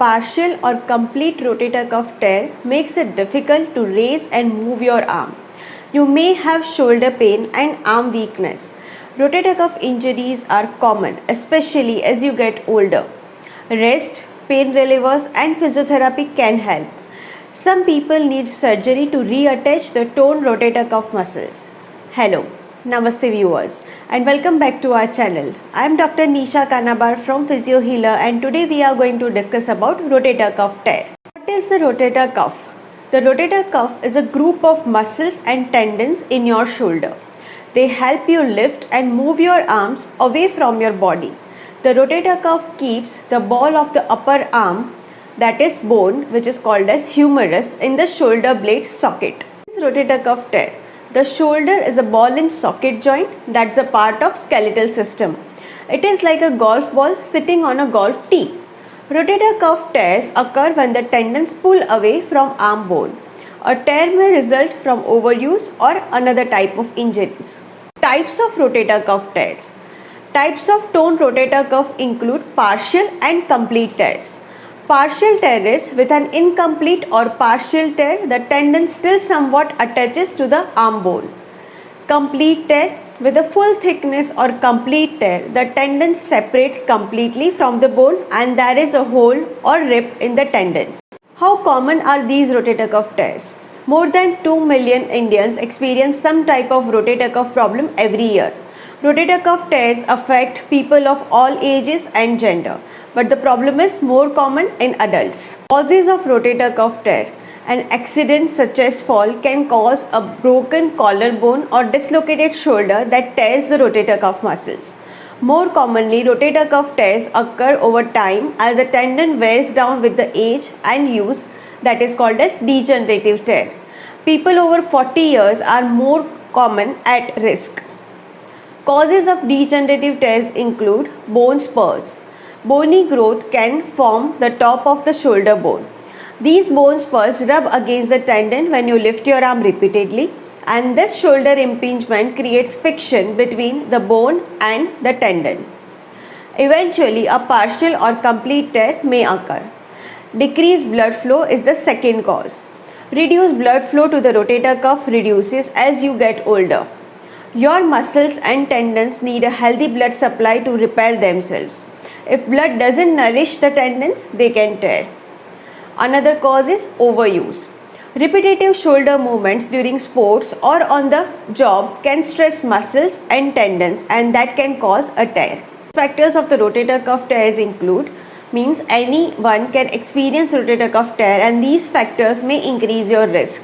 partial or complete rotator cuff tear makes it difficult to raise and move your arm. You may have shoulder pain and arm weakness. Rotator cuff injuries are common, especially as you get older. Rest, pain relievers, and physiotherapy can help. Some people need surgery to reattach the torn rotator cuff muscles. Hello, Namaste viewers, and welcome back to our channel. I am Dr. Nisha Kanabar from Physio Healer, and today we are going to discuss about rotator cuff tear. What is the rotator cuff? The rotator cuff is a group of muscles and tendons in your shoulder. They help you lift and move your arms away from your body. The rotator cuff keeps the ball of the upper arm, that is bone, which is called as humerus, in the shoulder blade socket. This rotator cuff tear. The shoulder is a ball and socket joint that's a part of skeletal system. It is like a golf ball sitting on a golf tee. Rotator cuff tears occur when the tendons pull away from arm bone. A tear may result from overuse or another type of injuries. Types of rotator cuff tears. Types of torn rotator cuff include partial and complete tears. Partial tear is with an incomplete or partial tear, the tendon still somewhat attaches to the arm bone. Complete tear, with a full thickness or complete tear, the tendon separates completely from the bone and there is a hole or rip in the tendon. How common are these rotator cuff tears? More than 2 million Indians experience some type of rotator cuff problem every year. Rotator cuff tears affect people of all ages and gender, but the problem is more common in adults. Causes of rotator cuff tear. An accident such as fall can cause a broken collarbone or dislocated shoulder that tears the rotator cuff muscles. More commonly, rotator cuff tears occur over time as a tendon wears down with the age and use, that is called as degenerative tear. People over 40 years are more common at risk. Causes of degenerative tears include bone spurs. Bony growth can form the top of the shoulder bone. These bone spurs rub against the tendon when you lift your arm repeatedly, and this shoulder impingement creates friction between the bone and the tendon. Eventually, a partial or complete tear may occur. Decreased blood flow is the second cause. Reduced blood flow to the rotator cuff reduces as you get older. Your muscles and tendons need a healthy blood supply to repair themselves. If blood doesn't nourish the tendons, they can tear. Another cause is overuse. Repetitive shoulder movements during sports or on the job can stress muscles and tendons, and that can cause a tear. Factors of the rotator cuff tears include, means anyone can experience rotator cuff tear, and these factors may increase your risk.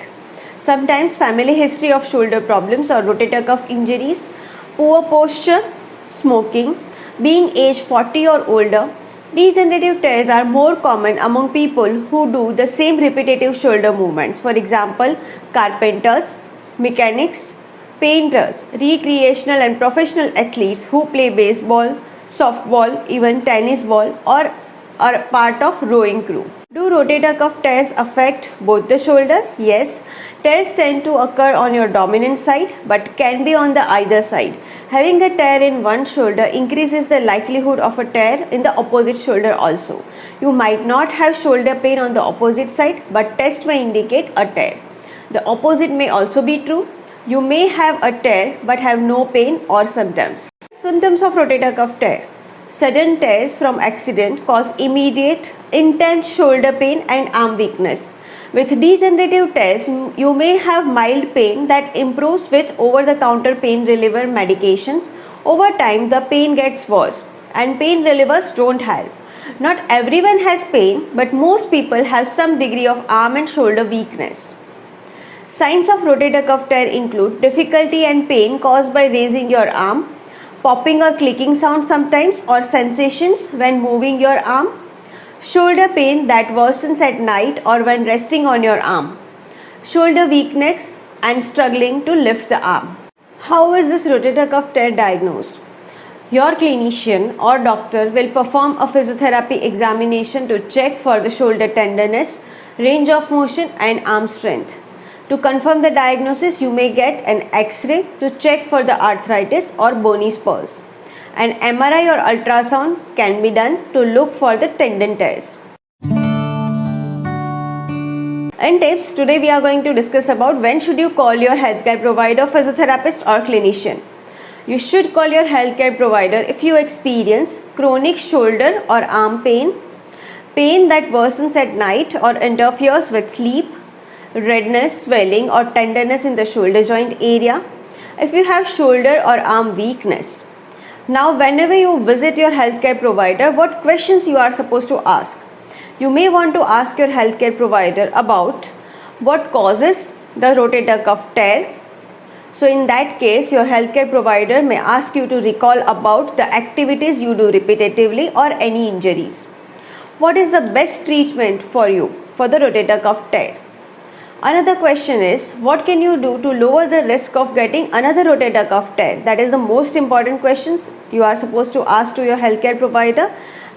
Sometimes family history of shoulder problems or rotator cuff injuries, poor posture, smoking, being age 40 or older. Degenerative tears are more common among people who do the same repetitive shoulder movements. For example, carpenters, mechanics, painters, recreational and professional athletes who play baseball, softball, even tennis ball, or are part of rowing crew. Do rotator cuff tears affect both the shoulders? Yes. Tears tend to occur on your dominant side but can be on the either side. Having a tear in one shoulder increases the likelihood of a tear in the opposite shoulder also. You might not have shoulder pain on the opposite side, but test may indicate a tear. The opposite may also be true. You may have a tear but have no pain or symptoms. Symptoms of rotator cuff tear. Sudden tears from accident cause immediate, intense shoulder pain and arm weakness. With degenerative tears, you may have mild pain that improves with over-the-counter pain reliever medications. Over time, the pain gets worse and pain relievers don't help. Not everyone has pain, but most people have some degree of arm and shoulder weakness. Signs of rotator cuff tear include difficulty and pain caused by raising your arm, popping or clicking sound sometimes, or sensations when moving your arm. Shoulder pain that worsens at night or when resting on your arm. Shoulder weakness and struggling to lift the arm. How is this rotator cuff tear diagnosed? Your clinician or doctor will perform a physiotherapy examination to check for the shoulder tenderness, range of motion and arm strength. To confirm the diagnosis, you may get an X-ray to check for the arthritis or bony spurs. An MRI or ultrasound can be done to look for the tendon tears. In tips, today we are going to discuss about when should you call your healthcare provider, physiotherapist or clinician. You should call your healthcare provider if you experience chronic shoulder or arm pain, pain that worsens at night or interferes with sleep, redness, swelling or tenderness in the shoulder joint area, if you have shoulder or arm weakness. Now, whenever you visit your healthcare provider, what questions you are supposed to ask? You may want to ask your healthcare provider about what causes the rotator cuff tear. So in that case, your healthcare provider may ask you to recall about the activities you do repetitively or any injuries. What is the best treatment for you for the rotator cuff tear? Another question is, what can you do to lower the risk of getting another rotator cuff tear? That is the most important questions you are supposed to ask to your healthcare provider.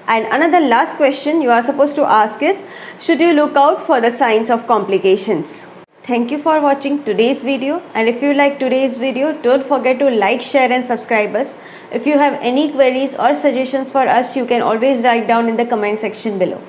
And another last question you are supposed to ask is, should you look out for the signs of complications? Thank you for watching today's video, and if you like today's video, don't forget to like, share and subscribe us. If you have any queries or suggestions for us, you can always write down in the comment section below.